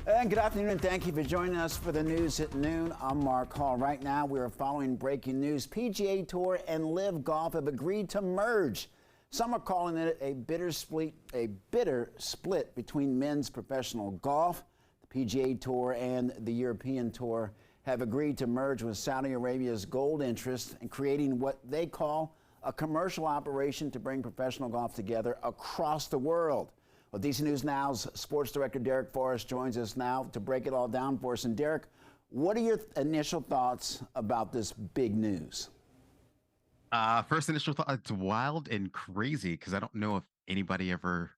And good afternoon, and thank you for joining us for the news at noon. I'm Mark Hall. Right now, we are following breaking news. PGA Tour and Live Golf have agreed to merge. Some are calling it a bitter split between men's professional golf. The PGA Tour and the European Tour have agreed to merge with Saudi Arabia's gold interest and creating what they call a commercial operation to bring professional golf together across the world. Well, DC News Now's sports director Derek Forrest joins us now to break it all down for us. And Derek, what are your initial thoughts about this big news? First initial thought, it's wild and crazy because I don't know if anybody ever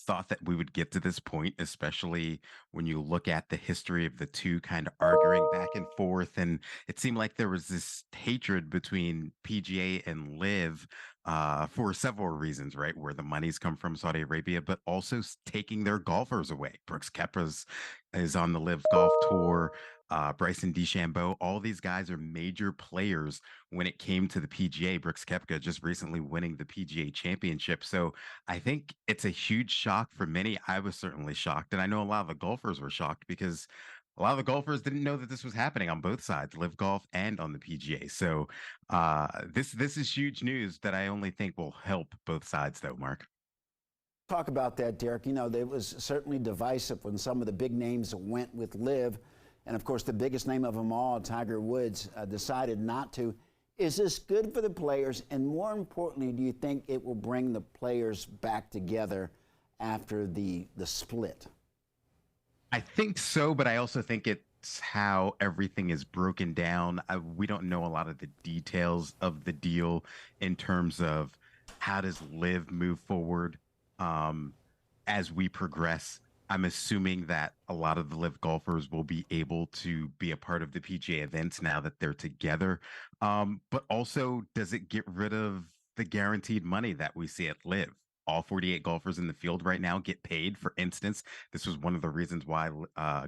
thought that we would get to this point, especially when you look at the history of the two kind of arguing back and forth. And it seemed like there was this hatred between PGA and Live for several reasons, right? Where the money's come from Saudi Arabia, but also taking their golfers away. Brooks Koepka is on the Live Golf Tour. Bryson DeChambeau, all these guys are major players when it came to the PGA. Brooks Koepka just recently winning the PGA Championship. So I think it's a huge shock for many. I was certainly shocked. And I know a lot of the golfers were shocked because a lot of the golfers didn't know that this was happening on both sides, Live Golf and on the PGA. So this is huge news that I only think will help both sides, though, Mark. Talk about that, Derek. You know, it was certainly divisive when some of the big names went with Live. And, of course, the biggest name of them all, Tiger Woods, decided not to. Is this good for the players? And more importantly, do you think it will bring the players back together after the split? I think so, but I also think it's how everything is broken down. We don't know a lot of the details of the deal in terms of how does Live move forward as we progress. I'm assuming that a lot of the Live golfers will be able to be a part of the PGA events now that they're together. But also, does it get rid of the guaranteed money that we see at Live? All 48 golfers in the field right now get paid. For instance, this was one of the reasons why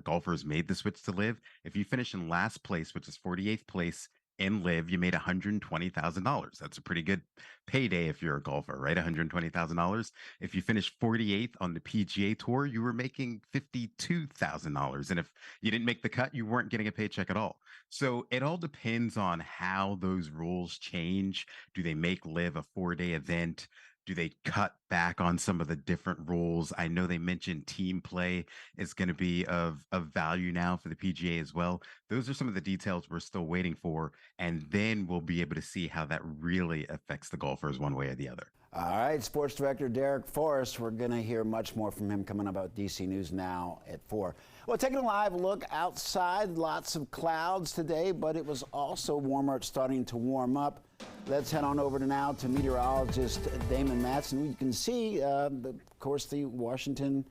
golfers made the switch to Live. If you finish in last place, which is 48th place in Live, you made $120,000. That's a pretty good payday if you're a golfer, right? $120,000. If you finished 48th on the PGA Tour, you were making $52,000. And if you didn't make the cut, you weren't getting a paycheck at all. So it all depends on how those rules change. Do they make Live a 4-day event? Do they cut back on some of the different rules? I know they mentioned team play is going to be of value now for the PGA as well. Those are some of the details we're still waiting for, and then we'll be able to see how that really affects the golfers one way or the other. All right, Sports Director Derek Forrest. We're going to hear much more from him coming up at DC News Now at 4. Well, taking a live look outside, lots of clouds today, but it was also warmer. It's starting to warm up. Let's head on over now to meteorologist Damon Matson. You can see, of course, the Washington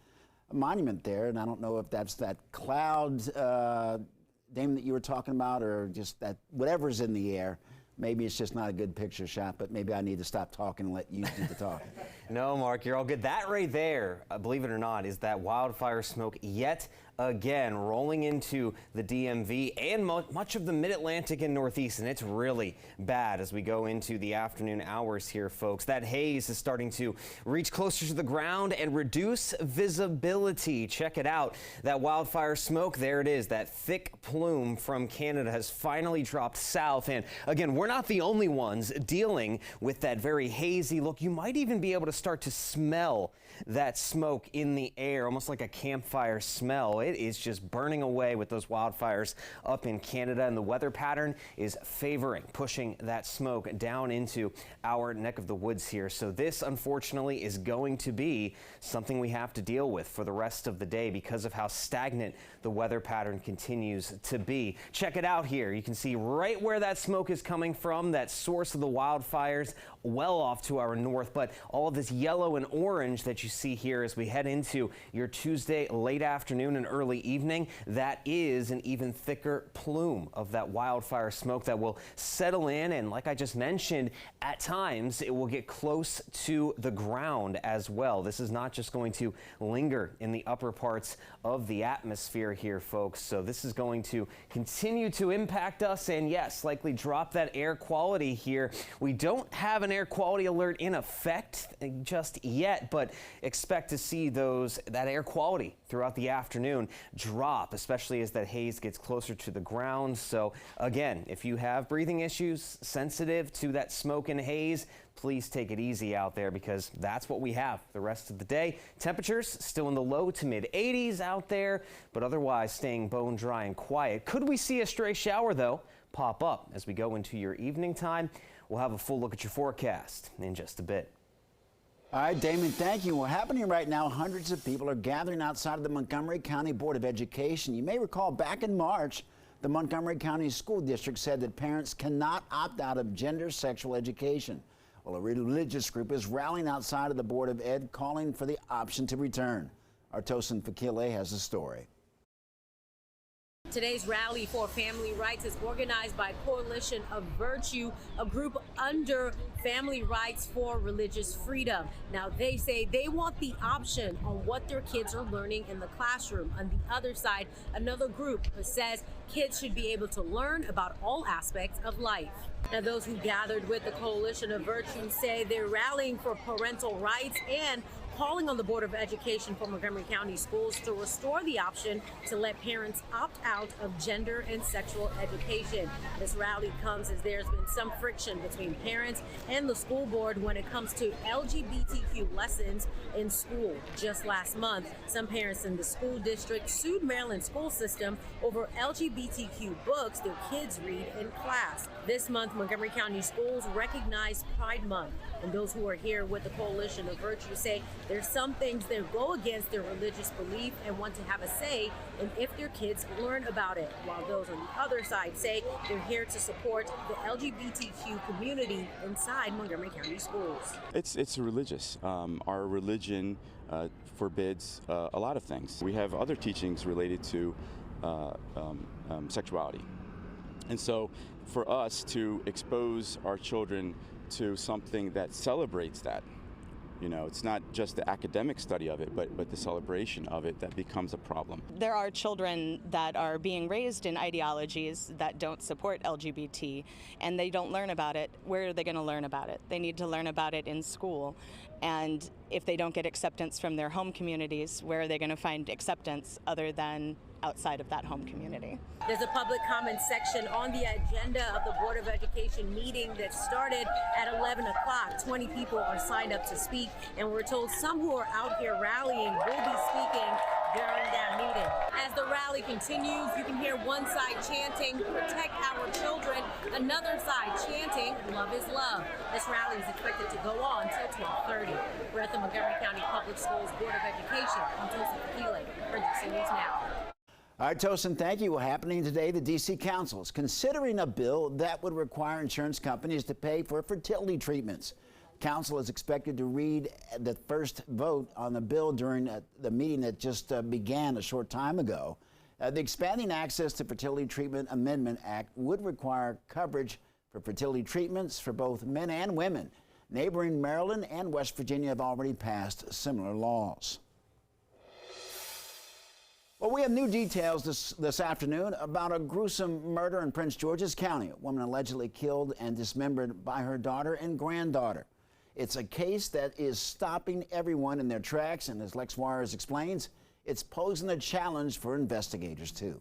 Monument there, and I don't know if that's that cloud, Damon, that you were talking about, or just that whatever's in the air. Maybe it's just not a good picture shot, but maybe I need to stop talking and let you do the talking. No, Mark, you're all good. That right there, believe it or not, is that wildfire smoke yet again rolling into the DMV and much of the mid-Atlantic and Northeast, and it's really bad as we go into the afternoon hours here, folks. That haze is starting to reach closer to the ground and reduce visibility. Check it out. That wildfire smoke, there it is. That thick plume from Canada has finally dropped south. And again, we're not the only ones dealing with that very hazy look. You might even be able to start to smell that smoke in the air, almost like a campfire smell. It is just burning away with those wildfires up in Canada, and the weather pattern is favoring pushing that smoke down into our neck of the woods here. So this, unfortunately, is going to be something we have to deal with for the rest of the day because of how stagnant the weather pattern continues to be. Check it out here. You can see right where that smoke is coming from, that source of the wildfires well off to our north, but all of this yellow and orange that you see here as we head into your Tuesday late afternoon and early evening, that is an even thicker plume of that wildfire smoke that will settle in, and like I just mentioned, at times it will get close to the ground as well. This is not just going to linger in the upper parts of the atmosphere here, folks. So this is going to continue to impact us and, yes, likely drop that air quality here. We don't have an air quality alert in effect just yet, but expect to see that air quality throughout the afternoon drop, especially as that haze gets closer to the ground. So again, if you have breathing issues, sensitive to that smoke and haze, please take it easy out there, because that's what we have the rest of the day. Temperatures still in the low to mid 80s out there, but otherwise staying bone dry and quiet. Could we see a stray shower though pop up as we go into your evening time? We'll have a full look at your forecast in just a bit. All right, Damon, thank you. Well, happening right now, hundreds of people are gathering outside of the Montgomery County Board of Education. You may recall back in March, the Montgomery County School District said that parents cannot opt out of gender sexual education. Well, a religious group is rallying outside of the Board of Ed, calling for the option to return. Our Tosin Fakile has the story. Today's rally for family rights is organized by Coalition of Virtue, a group under Family Rights for Religious Freedom. Now, they say they want the option on what their kids are learning in the classroom. On the other side, another group says kids should be able to learn about all aspects of life. Now, those who gathered with the Coalition of Virtue say they're rallying for parental rights and calling on the Board of Education for Montgomery County Schools to restore the option to let parents opt out of gender and sexual education. This rally comes as there's been some friction between parents and the school board when it comes to LGBTQ lessons in school. Just last month, some parents in the school district sued Maryland school system over LGBTQ books their kids read in class. This month, Montgomery County Schools recognized Pride Month, and those who are here with the Coalition of Virtue say there's some things that go against their religious belief and want to have a say in if their kids learn about it, while those on the other side say they're here to support the LGBTQ community inside Montgomery County schools. It's religious. Our religion forbids a lot of things. We have other teachings related to sexuality. And so for us to expose our children to something that celebrates that, you know, it's not just the academic study of it, but the celebration of it that becomes a problem. There are children that are being raised in ideologies that don't support LGBT, and they don't learn about it. Where are they going to learn about it? They need to learn about it in school. And if they don't get acceptance from their home communities, where are they going to find acceptance other than outside of that home community? There's a public comment section on the agenda of the Board of Education meeting that started at 11 o'clock. 20 people are signed up to speak, and we're told some who are out here rallying will be speaking during that meeting. As the rally continues, you can hear one side chanting, "Protect our children," another side chanting, "Love is love." This rally is expected to go on till 12:30. We're at the Montgomery County Public Schools Board of Education. I'm Tosin Fakile for DC News Now. All right, Tosin, thank you. Well, happening today, the D.C. Council is considering a bill that would require insurance companies to pay for fertility treatments. Council is expected to read the first vote on the bill during the meeting that just began a short time ago. The Expanding Access to Fertility Treatment Amendment Act would require coverage for fertility treatments for both men and women. Neighboring Maryland and West Virginia have already passed similar laws. Well, we have new details this afternoon about a gruesome murder in Prince George's County. A woman allegedly killed and dismembered by her daughter and granddaughter. It's a case that is stopping everyone in their tracks, and as Lex Juarez explains, it's posing a challenge for investigators, too.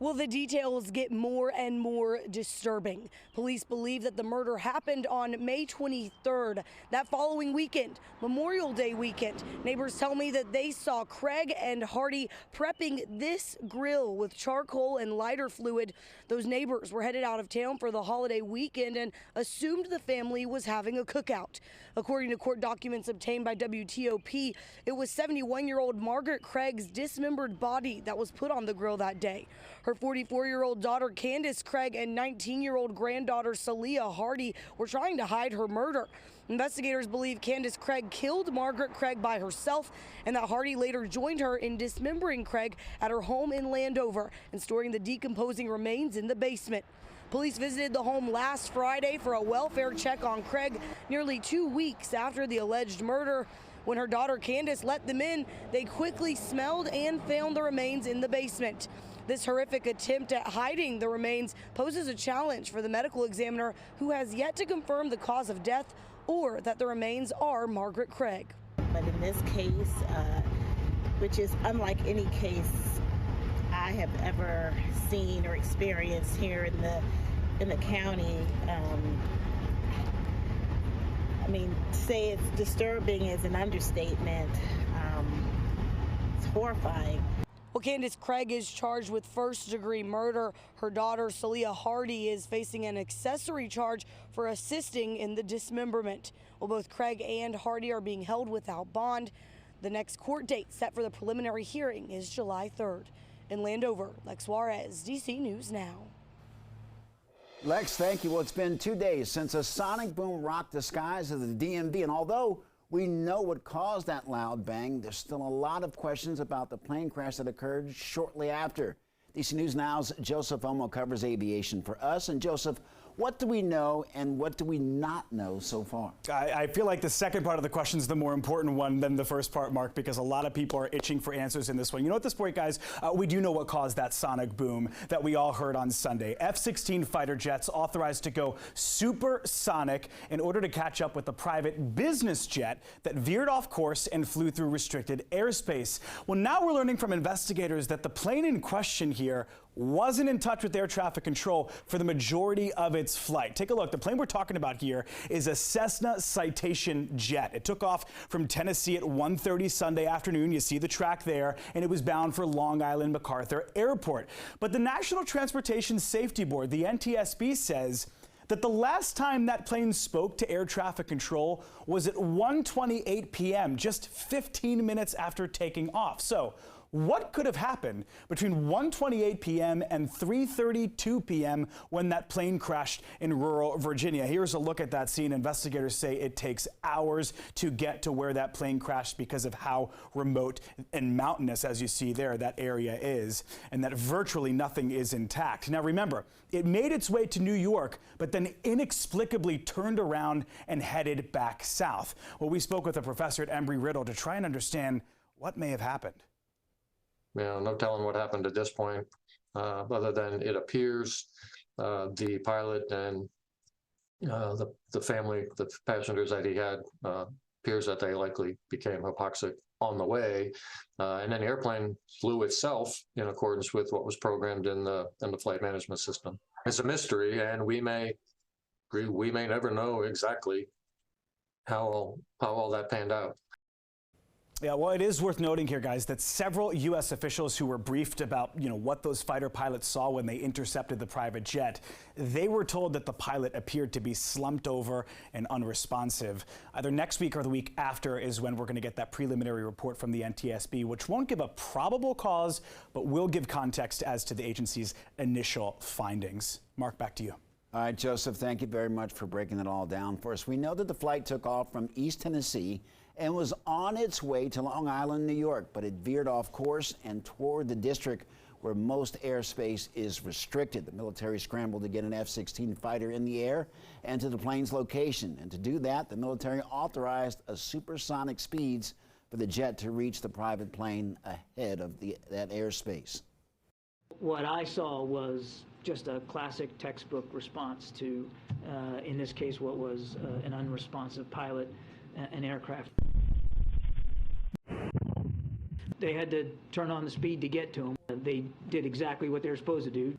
Well, the details get more and more disturbing. Police believe that the murder happened on May 23rd, that following weekend, Memorial Day weekend. Neighbors tell me that they saw Craig and Hardy prepping this grill with charcoal and lighter fluid. Those neighbors were headed out of town for the holiday weekend and assumed the family was having a cookout. According to court documents obtained by WTOP, it was 71-year-old Margaret Craig's dismembered body that was put on the grill that day. Her 44-year-old daughter Candace Craig and 19-year-old granddaughter Celia Hardy were trying to hide her murder. Investigators believe Candace Craig killed Margaret Craig by herself, and that Hardy later joined her in dismembering Craig at her home in Landover and storing the decomposing remains in the basement. Police visited the home last Friday for a welfare check on Craig nearly 2 weeks after the alleged murder. When her daughter Candace let them in, they quickly smelled and found the remains in the basement. This horrific attempt at hiding the remains poses a challenge for the medical examiner, who has yet to confirm the cause of death or that the remains are Margaret Craig. But in this case, which is unlike any case I have ever seen or experienced here in the county, I mean, to say it's disturbing is an understatement. It's horrifying. Well, Candace Craig is charged with first-degree murder. Her daughter, Celia Hardy, is facing an accessory charge for assisting in the dismemberment. Well, both Craig and Hardy are being held without bond. The next court date set for the preliminary hearing is July 3rd. In Landover, Lex Juarez, DC News Now. Lex, thank you. Well, it's been 2 days since a sonic boom rocked the skies of the DMV, and although we know what caused that loud bang, there's still a lot of questions about the plane crash that occurred shortly after. DC News Now's Joseph Omo covers aviation for us. And Joseph, what do we know and what do we not know so far? I feel like the second part of the question is the more important one than the first part, Mark, because a lot of people are itching for answers in this one. You know, at this point, guys, we do know what caused that sonic boom that we all heard on Sunday. F-16 fighter jets authorized to go supersonic in order to catch up with the private business jet that veered off course and flew through restricted airspace. Well, now we're learning from investigators that the plane in question here wasn't in touch with air traffic control for the majority of its flight. Take a look. The plane we're talking about here is a Cessna Citation jet. It took off from Tennessee at 1:30 Sunday afternoon. You see the track there, and it was bound for Long Island MacArthur Airport. But the National Transportation Safety Board, the NTSB, says that the last time that plane spoke to air traffic control was at 1:28 p.m., just 15 minutes after taking off. So what could have happened between 1:28 p.m. and 3:32 p.m. when that plane crashed in rural Virginia? Here's a look at that scene. Investigators say it takes hours to get to where that plane crashed because of how remote and mountainous, as you see there, that area is, and that virtually nothing is intact. Now remember, it made its way to New York, but then inexplicably turned around and headed back south. Well, we spoke with a professor at Embry-Riddle to try and understand what may have happened. You know, no telling what happened at this point, other than it appears the pilot and the family, the passengers that he had, appears that they likely became hypoxic on the way, and then the airplane flew itself in accordance with what was programmed in the flight management system. It's a mystery, and we may never know exactly how all that panned out. Yeah, well, it is worth noting here, guys, that several U.S. officials who were briefed about, what those fighter pilots saw when they intercepted the private jet, they were told that the pilot appeared to be slumped over and unresponsive. Either next week or the week after is when we're going to get that preliminary report from the NTSB, which won't give a probable cause, but will give context as to the agency's initial findings. Mark, back to you. All right, Joseph, thank you very much for breaking it all down for us. We know that the flight took off from East Tennessee and was on its way to Long Island, New York, but it veered off course and toward the district where most airspace is restricted. The military scrambled to get an F-16 fighter in the air and to the plane's location. And to do that, the military authorized a supersonic speeds for the jet to reach the private plane ahead of that airspace. What I saw was just a classic textbook response to, in this case, what was an unresponsive pilot, an aircraft. They had to turn on the speed to get to him. They did exactly what they were supposed to do.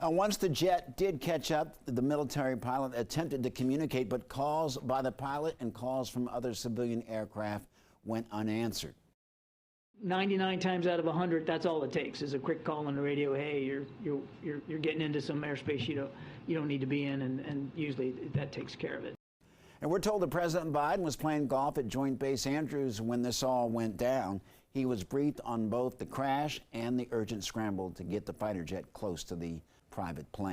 Once the jet did catch up, the military pilot attempted to communicate, but calls by the pilot and calls from other civilian aircraft went unanswered. 99 times out of 100, that's all it takes is a quick call on the radio. Hey, you're getting into some airspace you don't need to be in, and usually that takes care of it. And we're told that President Biden was playing golf at Joint Base Andrews when this all went down. He was briefed on both the crash and the urgent scramble to get the fighter jet close to the private plane.